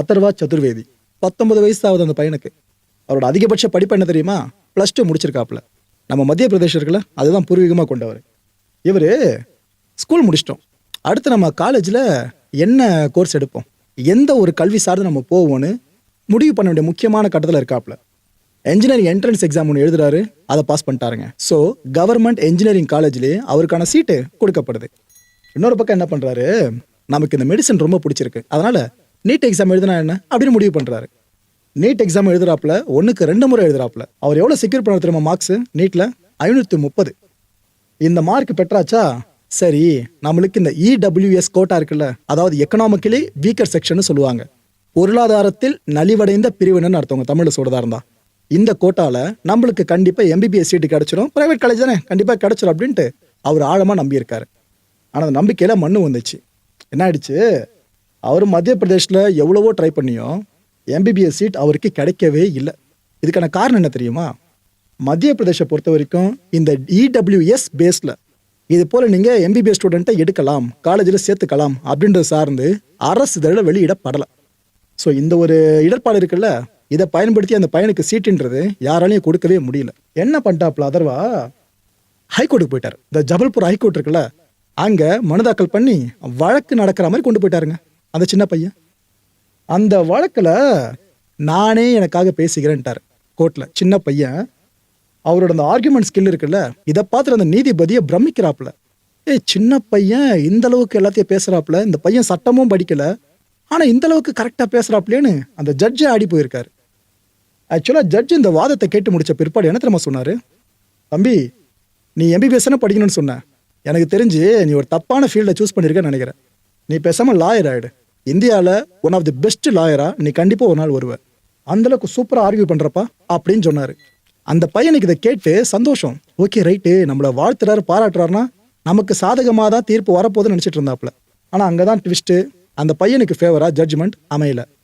அதர்வா சதுர்வேதி. 19 வயசு ஆகுது அந்த பையனுக்கு. அவரோட அதிகபட்ச படிப்பு என்ன தெரியுமா? +2 முடிச்சிருக்காப்புல. நம்ம மத்திய பிரதேஷ் இருக்குல்ல, அதுதான் பூர்வீகமாக கொண்டவர். இவர் ஸ்கூல் முடிச்சிட்டோம், அடுத்து நம்ம காலேஜில் என்ன கோர்ஸ் எடுப்போம், எந்த ஒரு கல்வி சார்ந்து நம்ம போவோம்னு முடிவு பண்ண வேண்டிய முக்கியமான கட்டத்தில் இருக்காப்புல. என்ஜினியரிங் என்ட்ரன்ஸ் எக்ஸாம் ஒன்று எழுதுறாரு, அதை பாஸ் பண்ணிட்டாருங்க. ஸோ கவர்மெண்ட் என்ஜினியரிங் காலேஜ்லேயே அவருக்கான சீட்டு கொடுக்கப்படுது. இன்னொரு பக்கம் என்ன பண்ணுறாரு, நமக்கு இந்த மெடிசன் ரொம்ப பிடிச்சிருக்கு, அதனால் நீட் எக்ஸாம் எழுதுனா என்ன அப்படின்னு முடிவு பண்ணுறாரு. நீட் எக்ஸாம் எழுதுறாப்புல, 1க்கு 2 முறை எழுதுறாப்புல. அவர் எவ்வளோ செக்யூர் பண்ண தெரியுமா மார்க்ஸு நீட்டில்? 530. இந்த மார்க் பெற்றாச்சா, சரி நம்மளுக்கு இந்த இடபிள்யூஎஸ் கோட்டா இருக்குல்ல, அதாவது எக்கனாமிக்கலி வீக்கர் செக்ஷன் சொல்லுவாங்க, பொருளாதாரத்தில் நலிவடைந்த பிரிவினர்னு அர்த்தவங்க தமிழில் சொல்றதா இருந்தா. இந்த கோட்டால நம்மளுக்கு கண்டிப்பாக எம்பிபிஎஸ் சீட்டு கிடைச்சிடும், பிரைவேட் காலேஜ் தானே கண்டிப்பாக கிடைச்சிடும் அப்படின்ட்டு அவர் ஆழமாக நம்பியிருக்காரு. ஆனால் அந்த நம்பிக்கையில் மண்ணு வந்துச்சு. என்ன ஆயிடுச்சு, அவர் மத்திய பிரதேஷில் எவ்வளவோ ட்ரை பண்ணியும் எம்பிபிஎஸ் சீட் அவருக்கு கிடைக்கவே இல்லை. இதுக்கான காரணம் என்ன தெரியுமா? மத்திய பிரதேசை பொறுத்த வரைக்கும் இந்த இடபிள்யூஎஸ் பேஸில் இது போல் நீங்கள் எம்பிபிஎஸ் ஸ்டூடெண்ட்டை எடுக்கலாம், காலேஜில் சேர்த்துக்கலாம் அப்படின்றது சார்ந்து அரசு இதழில் வெளியிடப்படலை. ஸோ இந்த ஒரு இடர்பாடு இருக்குல்ல, இதை பயன்படுத்தி அந்த பையனுக்கு சீட்டுன்றது யாராலையும் கொடுக்கவே முடியல. என்ன பண்ணிட்டாப்ல அதர்வா, ஹைகோர்ட்டுக்கு போயிட்டார். இந்த ஜபல்பூர் ஹைகோர்ட் இருக்குல்ல, அங்கே மனு தாக்கல் பண்ணி வழக்கு நடக்கிற மாதிரி கொண்டு போயிட்டாருங்க அந்த சின்ன பையன். அந்த வழக்கில் நானே எனக்காக பேசிக்கிறேன்ட்டார் கோர்ட்டில். சின்ன பையன் அவரோட அந்த ஆர்குமெண்ட் ஸ்கில் இருக்குல்ல, இதை பார்த்துட்டு அந்த நீதிபதியை பிரமிக்கிறாப்புல. சின்ன பையன் இந்த அளவுக்கு எல்லாத்தையும் பேசுறாப்புல, இந்த பையன் சட்டமும் படிக்கல, ஆனால் இந்த அளவுக்கு கரெக்டாக பேசுறாப்புலேன்னு அந்த ஜட்ஜே ஆடி போயிருக்காரு. ஆக்சுவலாக ஜட்ஜ் இந்த வாதத்தை கேட்டு முடிச்ச பிற்பாடு என்ன தெரியுமா சொன்னார், தம்பி நீ எம்பிபிஎஸ்ன்னு படிக்கணும்னு சொன்ன, எனக்கு தெரிஞ்சு நீ ஒரு தப்பான ஃபீல்டை சூஸ் பண்ணியிருக்கேன்னு நினைக்கிறேன். நீ பேசாமல் லாயர் ஆகிடு, இந்தியாவில் ஒன் ஆஃப் தி பெஸ்ட் லாயரா நீ கண்டிப்பாக ஒரு நாள் வருவ, அந்தளவுக்கு சூப்பராக ஆர்கியூ பண்ணுறப்பா அப்படின்னு சொன்னார். அந்த பையனுக்கு இதை கேட்டு சந்தோஷம், ஓகே ரைட்டு நம்மளை வாழ்த்துறாரு பாராட்டுறாருனா நமக்கு சாதகமாக தான் தீர்ப்பு வரப்போகுதுன்னு நினச்சிட்டு இருந்தாப்புல. ஆனால் அங்கே தான் ட்விஸ்ட்டு, அந்த பையனுக்கு ஃபேவராக ஜட்ஜ்மெண்ட் அமையல.